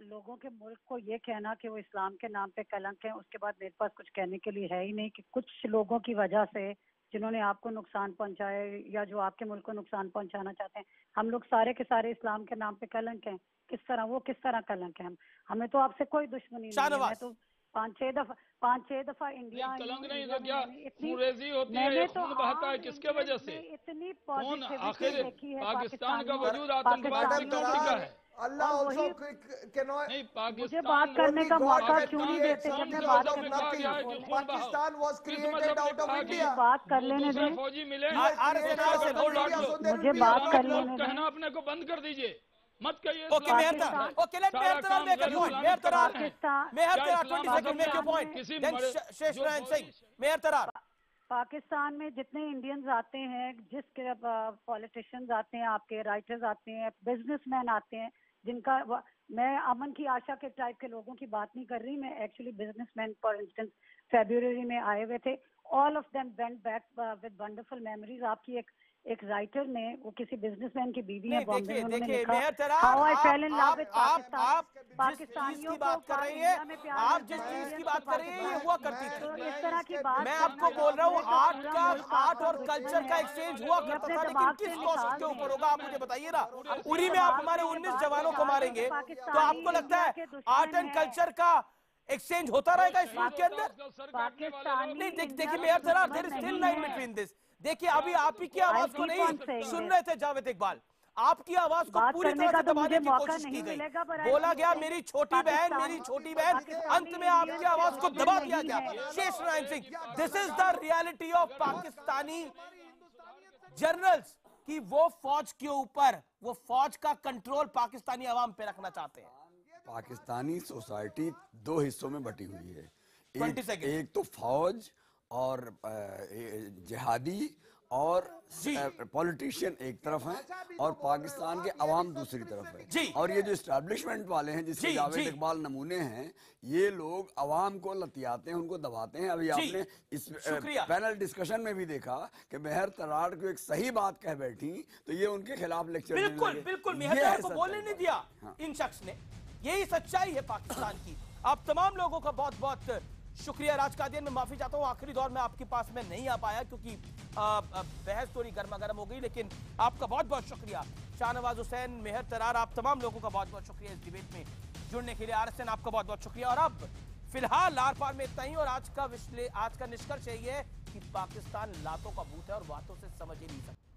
लोगों के मुल्क को ये कहना कि वो इस्लाम के नाम पे कलंक है, उसके बाद मेरे पास कुछ कहने के लिए है ही नहीं कि कुछ लोगों की वजह से जिन्होंने आपको नुकसान पहुंचाए या जो आपके मुल्क को नुकसान पहुंचाना चाहते हैं, हम लोग सारे के सारे इस्लाम के नाम पे कलंक हैं। किस तरह कलंक है? हमें तो आपसे कोई दुश्मनी नहीं है। मैं तो 5-6 दफा इंडिया कलंक नहीं तो क्या फुरेजी होती है, खून बहता है, किसके वजह से? इतनी आखिर पाकिस्तान का वजूद आतंकवाद की टोपी का है। अल्लाह नहीं, मुझे बात करने का मौका क्यों नहीं देते? Pakistan was created out of India. बात कर लेने दें, फौजी मिले, मुझे बात कर लेने दें। कहना अपने को बंद कर दीजिए। मत कहिए okay Mehar Tarar, okay let Mehar Tarar make a point, Mehar Tarar 20 second make your point, then Shesh Narayan Singh, मेहर तरार। पाकिस्तान में जितने इंडियंस आते हैं, जिस पॉलिटिशियंस आते हैं, आपके राइटर्स आते हैं, बिजनेसमैन आते हैं, जिनका मैं अमन की आशा के टाइप के लोगों की बात नहीं कर रही, मैं एक्चुअली बिजनेसमैन फॉर इंस्टेंस फरवरी में आए हुए थे, all of them went back with wonderful memories. आपकी एक राइटर ने, वो किसी बिजनेसमैन की बीवी है बॉम्बे में, उन्होंने लिखा how I fail in love with पाकिस्तानियों की बात कर रही है, आप जिस चीज की बात कर रही है ये हुआ करती थी। इस तरह की बात मैं आपको बोल रहा हूँ आर्ट और कल्चर का एक्सचेंज हुआ करता था, लेकिन किस कॉस्ट के ऊपर होगा आप मुझे बताइए ना। उरी में आप हमारे 19 जवानों को मारेंगे तो आपको लगता है आर्ट एंड कल्चर का एक्सचेंज होता रहेगा इस मुल्क के अंदर? नहीं देखिए Mehar Tarar, there is still line between this. देखिए अभी आप ही की आवाज को नहीं सुन रहे थे जावेद इकबाल, आपकी आवाज को पूरी तरह से दबाने की कोशिश की गई, बोला गया मेरी छोटी बहन, अंत में आपकी आवाज को दबा दिया गया। शेष Narayan Singh, this is the reality of Pakistani journals कि वो फौज के ऊपर, वो फौज का कंट्रोल पाकिस्तानी अवाम पे रखना चाहते हैं। पाकिस्तानी सोसाइटी दो हिस्सों में बटी हुई है, एक तो फौज और जिहादी और पॉलिटिशियन एक तरफ हैं और पाकिस्तान के अवाम दूसरी तरफ है। और ये जो एस्टैब्लिशमेंट वाले हैं जिसके जावेद इकबाल नमूने हैं, ये लोग अवाम को लतियाते हैं, उनको दबाते हैं। अभी आपने इस पैनल डिस्कशन में भी देखा कि मेहर तरार को एक सही बात कह बैठी तो ये उनके खिलाफ लेक्चर बिल्कुल मेहर तरार को बोलने नहीं दिया इन शख्स ने। यही सच्चाई है पाकिस्तान की। आप तमाम लोगों का बहुत बहुत शुक्रिया। राजकादियन में माफी चाहता हूँ, आखिरी दौर में आपके पास में नहीं आ पाया क्योंकि बहस थोड़ी गर्मा गर्म हो गई, लेकिन आपका बहुत बहुत शुक्रिया। शाहनवाज हुसैन, मेहर तरार, आप तमाम लोगों का बहुत बहुत शुक्रिया इस डिबेट में जुड़ने के लिए। RSN आपका बहुत बहुत शुक्रिया। और अब फिलहाल आर पार में इतना ही। और आज का निष्कर्ष यही है कि पाकिस्तान लातों का बूथ है और बातों से समझ ही नहीं सकता।